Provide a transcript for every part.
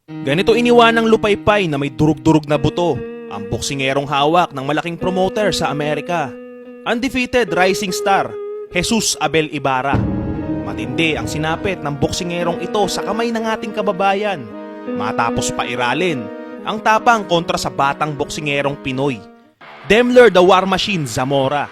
Ganito iniwanang lupaypay na may durug-durug na buto ang boksingerong hawak ng malaking promoter sa Amerika. Undefeated rising star, Jesus Abel Ibarra. Matindi ang sinapit ng boksingerong ito sa kamay ng ating kababayan. Matapos pairalin ang tapang kontra sa batang boksingerong Pinoy, Demler the War Machine Zamora.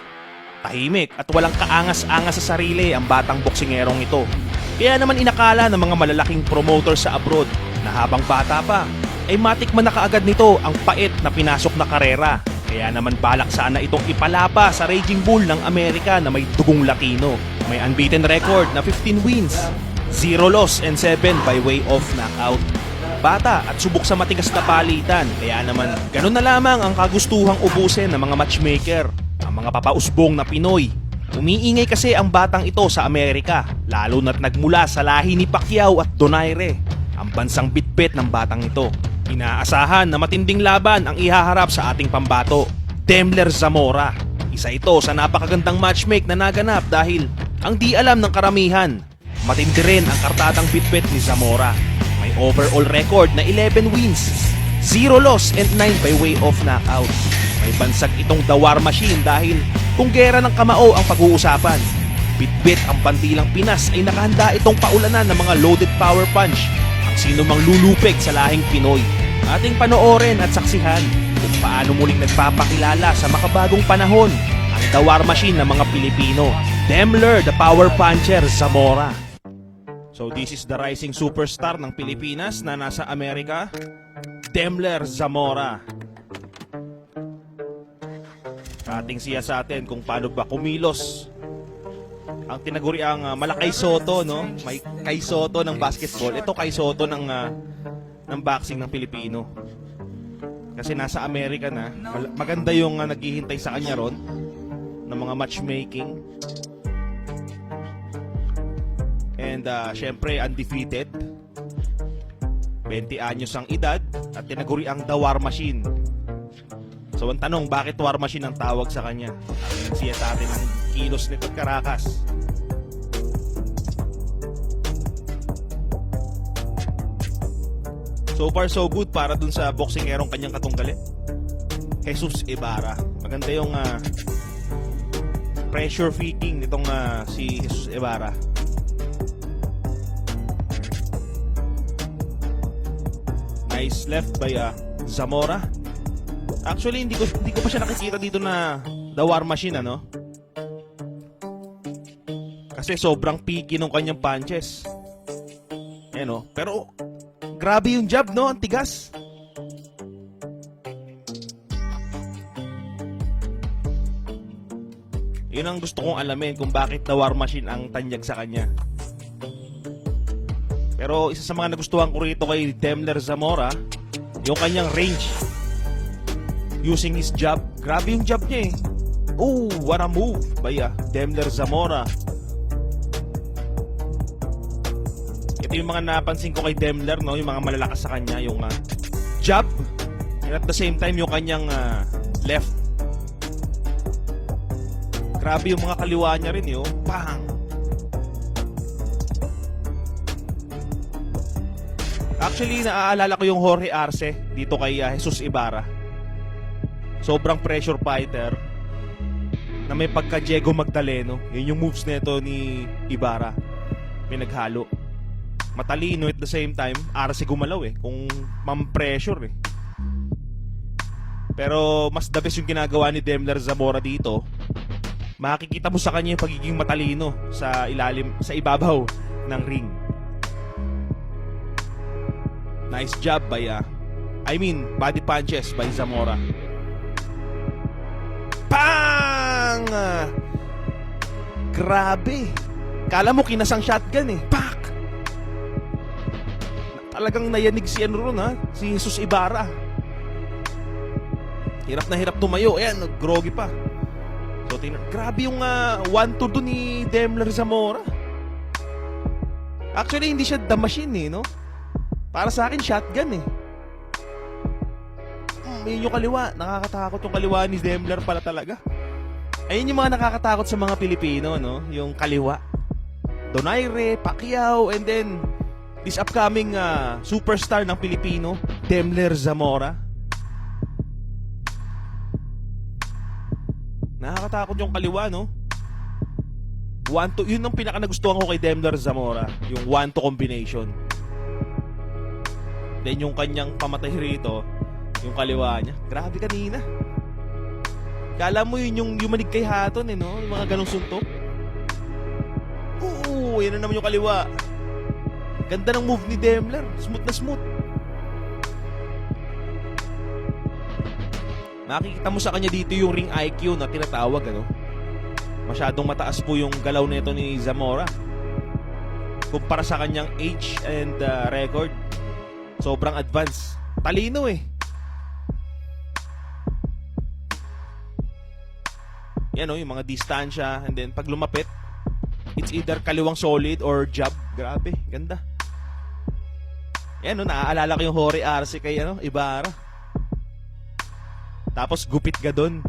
Tahimik at walang kaangas-angas sa sarili ang batang boksingerong ito. Kaya naman inakala ng mga malalaking promoter sa abroad na habang bata pa ay matikman na kaagad nito ang pait na pinasok na karera. Kaya naman balak sana itong ipalapa sa Raging Bull ng Amerika na may dugong Latino. May unbeaten record na 15 wins, 0 loss and 7 by way of knockout. Bata at subok sa matigas na palitan, kaya naman ganun na lamang ang kagustuhang ubusin ng mga matchmaker, ang mga papausbong na Pinoy. Umiingay kasi ang batang ito sa Amerika, lalo na't nagmula sa lahi ni Pacquiao at Donaire, ang bansang bitbit ng batang ito. Inaasahan na matinding laban ang ihaharap sa ating pambato, Demler Zamora. Isa ito sa napakagandang matchmake na naganap dahil ang di alam ng karamihan, matindi rin ang kartadang bitbit ni Zamora. May overall record na 11 wins, 0 loss and 9 by way of knockout. May bansag itong The War Machine dahil kung gera ng kamao ang pag-uusapan, bitbit ang bandilang Pinas ay nakahanda itong paulanan ng mga loaded power punch ang sino mang lulupig sa lahing Pinoy. Ating panoorin at saksihan kung paano muling nagpapakilala sa makabagong panahon ang The War Machine ng mga Pilipino, Demler the Power Puncher Zamora. So this is the rising superstar ng Pilipinas na nasa Amerika, Demler Zamora. Ating siya sa atin kung paano ba kumilos ang tinaguriang Malakay Soto, no? May Kay Soto ng basketball. Ito Kay Soto ng boxing ng Pilipino. Kasi nasa Amerika na. Maganda yung naghihintay sa kanya ron ng mga matchmaking. And syempre undefeated. 20 anyos ang edad at tinaguriang The War Machine. So ang tanong, bakit War Machine ang tawag sa kanya? Ang siya sa atin ang kilos nito at karakas. So far so good para dun sa boksingerong kanyang katunggali, Jesus Ibarra. Maganda yung pressure feeding nitong si Jesus Ibarra. Nice left by Zamora. Actually, hindi ko pa siya nakikita dito na The War Machine, ano? Kasi sobrang picky nung kanyang punches. Ayan, no? Pero grabe yung jab, no? Ang tigas. Yun ang gusto kong alamin kung bakit The War Machine ang tanyag sa kanya. Pero isa sa mga nagustuhan ko rito kay Demler Zamora, yung kanyang range. Using his jab. Grabe yung jab niya eh. Oh, what a move by Demler Zamora. Ito yung mga napansin ko kay Demler, no? Yung mga malalakas sa kanya, yung jab, and at the same time yung kanyang left. Grabe yung mga kaliwa niya rin, yun. Bang! Actually, naaalala ko yung Jorge Arce dito kay Jesus Ibarra. Sobrang pressure fighter na may pagka Diego Magdaleno. Yun yung moves nito ni Ibarra. Pinaghalo. Matalino at the same time, Arce gumalaw eh. Kung mam-pressure eh. Pero mas the best yung ginagawa ni Demler Zamora dito. Makikita mo sa kanya yung pagiging matalino sa ilalim, sa ibabaw ng ring. Nice job by body punches by Zamora. Pang! Grabe. Kala mo kinasang shotgun eh. Pak! Talagang nayanig si si Jesus Ibarra. Hirap na hirap tumayo. Ayan, groggy pa. So, grabe yung 1-2 doon ni Demler Zamora. Actually, hindi siya the machine eh, no? Para sa akin, shotgun eh. Yun yung kaliwa. Nakakatakot yung kaliwa ni Demler pala talaga. Ayun yung mga nakakatakot sa mga Pilipino, no? Yung kaliwa. Donaire, Pacquiao, and then this upcoming superstar ng Pilipino, Demler Zamora. Nakakatakot yung kaliwa, no? 1-2, yun ang pinaka nagustuhan ko kay Demler Zamora, yung 1-2 combination. Then yung kanyang pamatay rito, yung kaliwa niya, grabe kanina. Kala mo yun yung yumanig kay Hatton, no? Yung mga ganong suntok. Oo, yan na naman yung kaliwa. Ganda ng move ni Demler, smooth na smooth. Makikita mo sa kanya dito yung ring IQ na tinatawag, ano? Masyadong mataas po yung galaw nito ni Zamora kumpara sa kanyang age and record. Sobrang advanced. Talino eh. Yan o, yung mga distansya. And then pag lumapit, it's either kaliwang solid or jab. Grabe, ganda. Yan o, naaalala ko yung Hori RC kay Ibarra. Tapos gupit ka dun.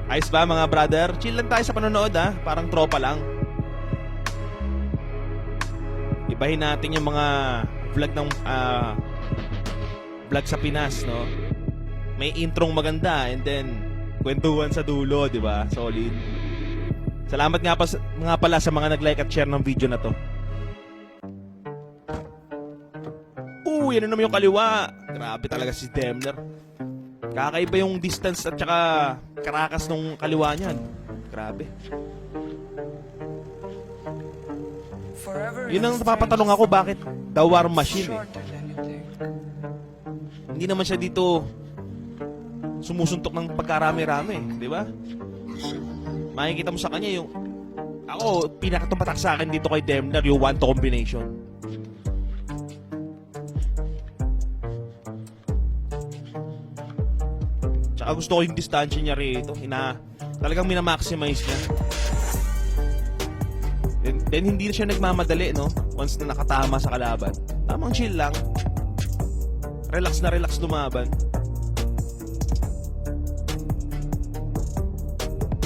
Ayos ba mga brother? Chill lang tayo sa panonood parang tropa lang. Ibahin natin yung mga vlog ng vlog sa Pinas, no? May introng maganda and then kwentuhan sa dulo, di ba? Solid. Salamat nga pala sa mga nag-like at share ng video na to. Yan na naman yung kaliwa. Grabe talaga si Demler. Kakaiba yung distance at saka karakas nung kaliwa niyan. Grabe. Yun ang napapatanong ako, bakit The War Machine Hindi naman siya dito sumusuntok ng pagkarami-rami, di ba? Makikita mo sa kanya yung ako, pinakatumatak sa akin dito kay Demler yung 1-2 combination. Gusto ko yung distansya niya rito. Talagang minamaximize niya. Then hindi siya nagmamadali, no? Once na nakatama sa kalaban. Tamang chill lang. Relax na relax lumaban.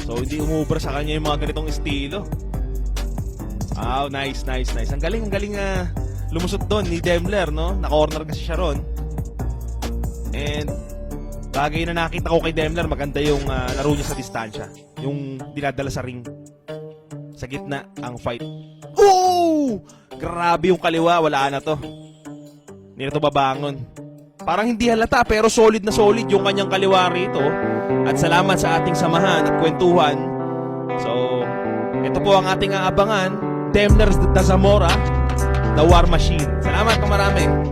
So hindi umubra sa kanya yung mga ganitong estilo. Wow, nice. Ang galing lumusot doon ni Demler, no? Na-corner kasi siya ron. And bagay na nakita ko kay Demler, maganda yung laro niya sa distansya. Yung dinadala sa ring. Sa gitna, ang fight. Oh! Grabe yung kaliwa, wala na to. Hindi na to babangon. Parang hindi halata, pero solid na solid yung kanyang kaliwa rito. At salamat sa ating samahan at kwentuhan. So, ito po ang ating aabangan. Demler Zamora, The War Machine. Salamat kung marami.